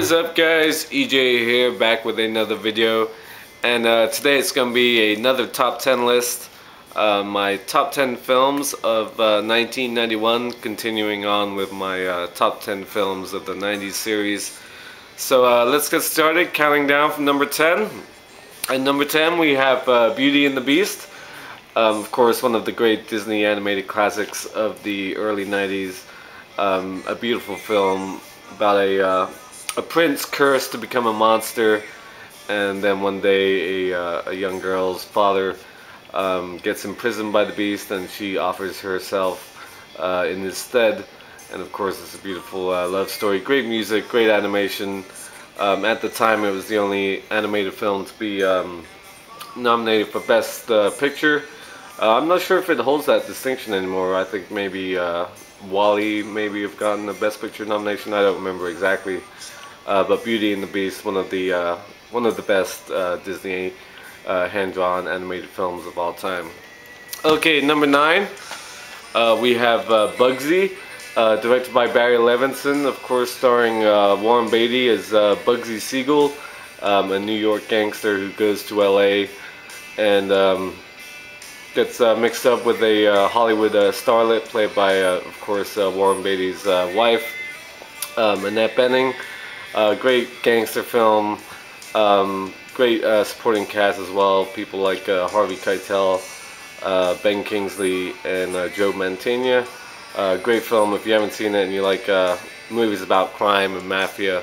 What is up, guys? EJ here, back with another video, and today it's going to be another top 10 list. My top 10 films of 1991, continuing on with my top 10 films of the 90s series. So let's get started, counting down from number 10. At number 10 we have Beauty and the Beast. Of course, one of the great Disney animated classics of the early 90s. A beautiful film about a prince cursed to become a monster, and then one day a young girl's father gets imprisoned by the beast, and she offers herself in his stead. And of course, it's a beautiful love story. Great music, great animation. At the time, it was the only animated film to be nominated for Best Picture. I'm not sure if it holds that distinction anymore. I think maybe Wall-E maybe have gotten the Best Picture nomination. I don't remember exactly. But Beauty and the Beast, one of the best Disney hand-drawn animated films of all time. Okay, number 9, we have Bugsy, directed by Barry Levinson, of course, starring Warren Beatty as Bugsy Siegel, a New York gangster who goes to LA and gets mixed up with a Hollywood starlet played by, of course, Warren Beatty's wife, Annette Bening. Great gangster film, great supporting cast as well. People like Harvey Keitel, Ben Kingsley, and Joe Mantegna. Great film. If you haven't seen it and you like movies about crime and mafia,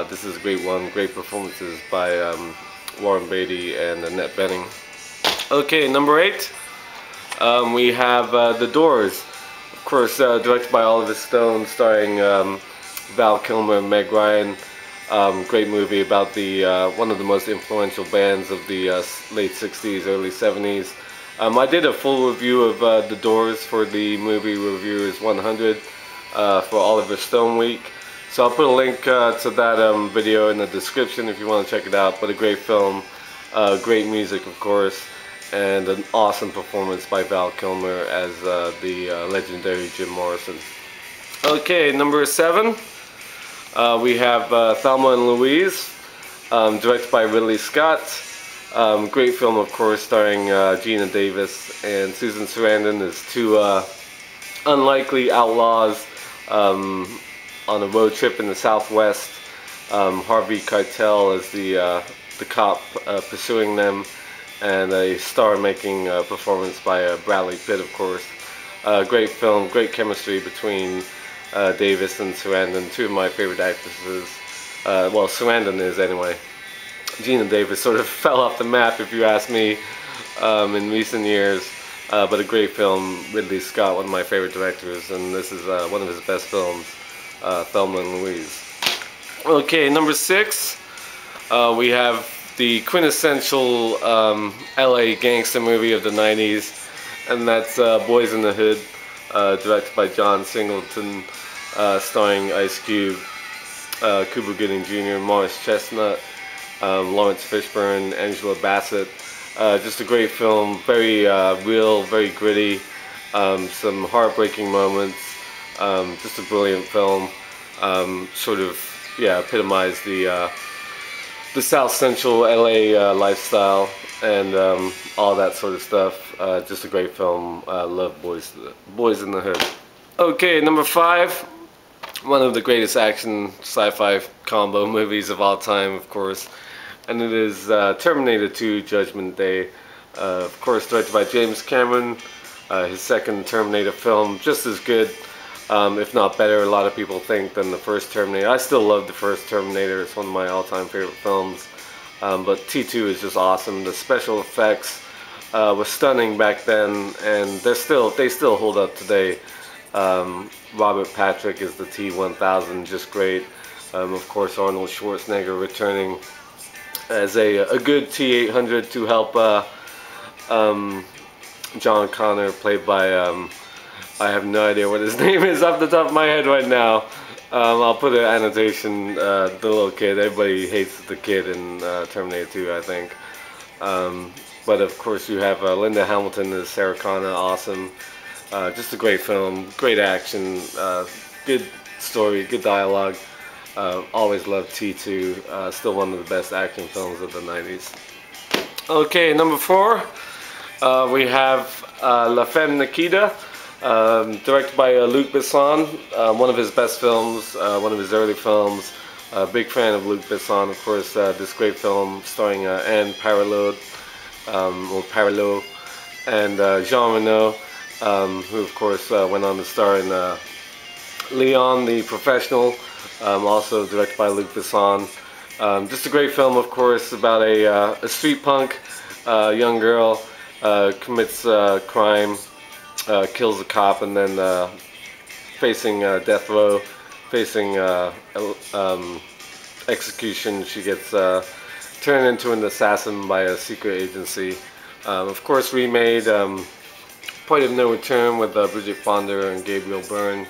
this is a great one. Great performances by Warren Beatty and Annette Bening. Okay, number 8, we have The Doors. Of course, directed by Oliver Stone, starring Val Kilmer and Meg Ryan. Great movie about the one of the most influential bands of the late 60s, early 70s. I did a full review of The Doors for the Movie Reviewers 100 for Oliver Stone Week. So I'll put a link to that video in the description if you want to check it out. But a great film, great music, of course, and an awesome performance by Val Kilmer as the legendary Jim Morrison. Okay, number 7. We have Thelma and Louise, directed by Ridley Scott. Great film, of course, starring Geena Davis and Susan Sarandon as two unlikely outlaws on a road trip in the Southwest. Harvey Keitel as the cop pursuing them, and a star-making performance by Bradley Pitt, of course. Great film, great chemistry between Davis and Sarandon, two of my favorite actresses. Well, Sarandon is anyway. Geena Davis sort of fell off the map, if you ask me, in recent years. But a great film. Ridley Scott, one of my favorite directors, and this is one of his best films, Thelma and Louise. Okay, number 6, we have the quintessential LA gangster movie of the 90s, and that's Boys in the Hood, directed by John Singleton, starring Ice Cube, Cuba Gooding Jr., Morris Chestnut, Lawrence Fishburne, Angela Bassett. Just a great film, very real, very gritty, some heartbreaking moments, just a brilliant film. Sort of, yeah, epitomized the South Central LA lifestyle and all that sort of stuff. Just a great film. Love Boys in the Hood. Okay, number 5, one of the greatest action sci-fi combo movies of all time, of course, and it is Terminator 2: Judgment Day. Of course, directed by James Cameron. His second Terminator film, just as good, if not better, a lot of people think, than the first Terminator. I still love the first Terminator. It's one of my all-time favorite films. But T2 is just awesome. The special effects were stunning back then, and they still hold up today. Robert Patrick is the T-1000, just great. Of course, Arnold Schwarzenegger returning as a good T-800 to help John Connor, played by I have no idea what his name is off the top of my head right now. I'll put an annotation, the little kid. Everybody hates the kid in Terminator 2, I think. But of course you have Linda Hamilton as Sarah Connor, awesome. Just a great film, great action, good story, good dialogue. Always loved T2. Still one of the best action films of the 90s. Okay, number 4, we have La Femme Nikita, directed by Luc Besson. One of his best films, one of his early films. Big fan of Luc Besson, of course. This great film starring Anne Parillot, and Jean Reno, who of course went on to star in Leon the Professional, also directed by Luc Besson. Just a great film, of course, about a street punk young girl commits crime, kills a cop, and then facing death row, facing execution, she gets turned into an assassin by a secret agency. Of course, remade Point of No Return with Bridget Fonda and Gabriel Byrne,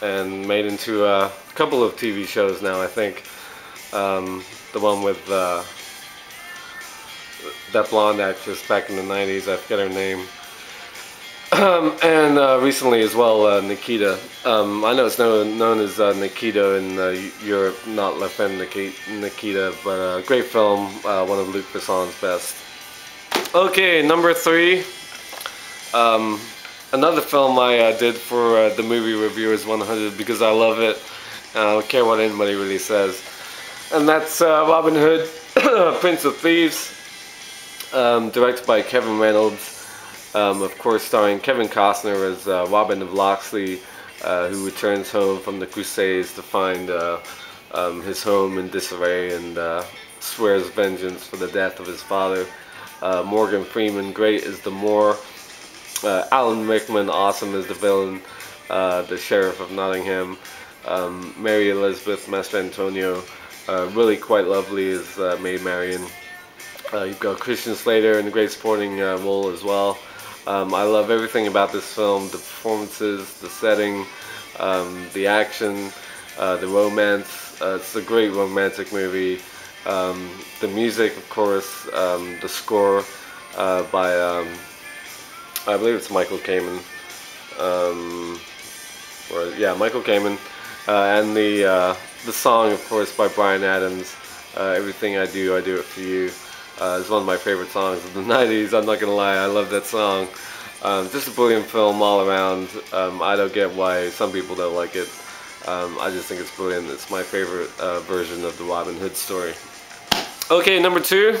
and made into a couple of TV shows now, I think. The one with that blonde actress back in the 90s, I forget her name. And recently as well, Nikita. I know it's known as Nikita in Europe, not La Femme Nikita, but great film, one of Luc Besson's best. Okay, number 3. Another film I did for the Movie Reviewers 100 because I love it. I don't care what anybody really says. And that's Robin Hood, Prince of Thieves, directed by Kevin Reynolds. Of course, starring Kevin Costner as Robin of Locksley, who returns home from the Crusades to find his home in disarray and swears vengeance for the death of his father. Morgan Freeman, great as the Moor. Alan Rickman, awesome as the villain, the Sheriff of Nottingham. Mary Elizabeth Mastrantonio, really quite lovely as Maid Marian. You've got Christian Slater in a great supporting role as well. I love everything about this film, the performances, the setting, the action, the romance. It's a great romantic movie. The music, of course, the score by, I believe it's Michael Kamen. Michael Kamen. And the song, of course, by Bryan Adams. Everything I do it for you. It's one of my favorite songs of the 90s, I'm not gonna lie, I love that song. Just a brilliant film all around. I don't get why some people don't like it. I just think it's brilliant. It's my favorite version of the Robin Hood story. Okay, number 2,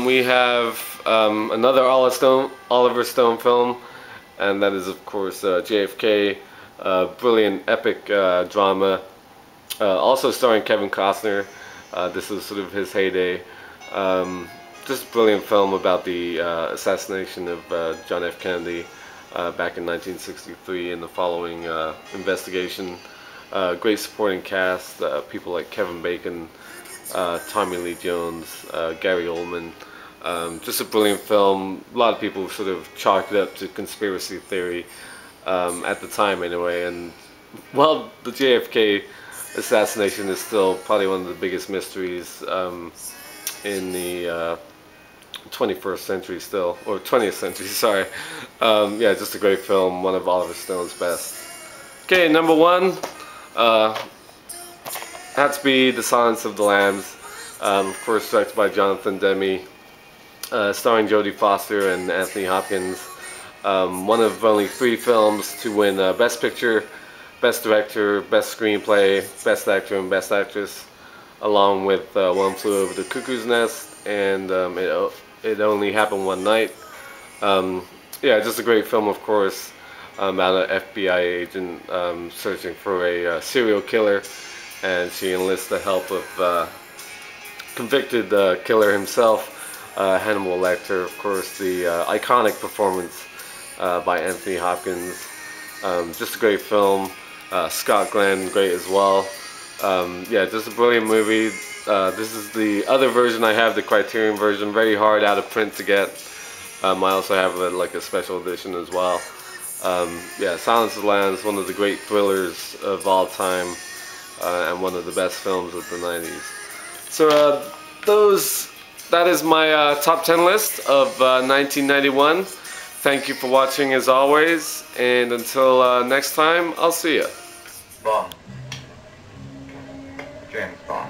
we have another Oliver Stone film, and that is, of course, JFK. Brilliant, epic drama. Also starring Kevin Costner. This was sort of his heyday. Just a brilliant film about the assassination of John F. Kennedy back in 1963 and the following investigation. Great supporting cast, people like Kevin Bacon, Tommy Lee Jones, Gary Oldman. Just a brilliant film. A lot of people sort of chalked it up to conspiracy theory at the time anyway, and well, the JFK assassination is still probably one of the biggest mysteries in the 21st century still, or 20th century, sorry. Yeah, just a great film, one of Oliver Stone's best. Okay, number 1 had to be The Silence of the Lambs, of course directed by Jonathan Demme, starring Jodie Foster and Anthony Hopkins. One of only 3 films to win Best Picture, Best Director, Best Screenplay, Best Actor, and Best Actress, along with One Flew Over the Cuckoo's Nest and It Only Happened One Night. Yeah, just a great film, of course, about an FBI agent searching for a serial killer, and she enlists the help of convicted killer himself, Hannibal Lecter. Of course, the iconic performance by Anthony Hopkins. Just a great film. Scott Glenn, great as well. Yeah, just a brilliant movie. This is the other version I have, the Criterion version, very hard out of print to get. I also have like a special edition as well. Yeah, Silence of the Lambs, one of the great thrillers of all time, and one of the best films of the 90s. So that is my top 10 list of 1991. Thank you for watching as always, and until next time, I'll see ya. Bond. James Bond.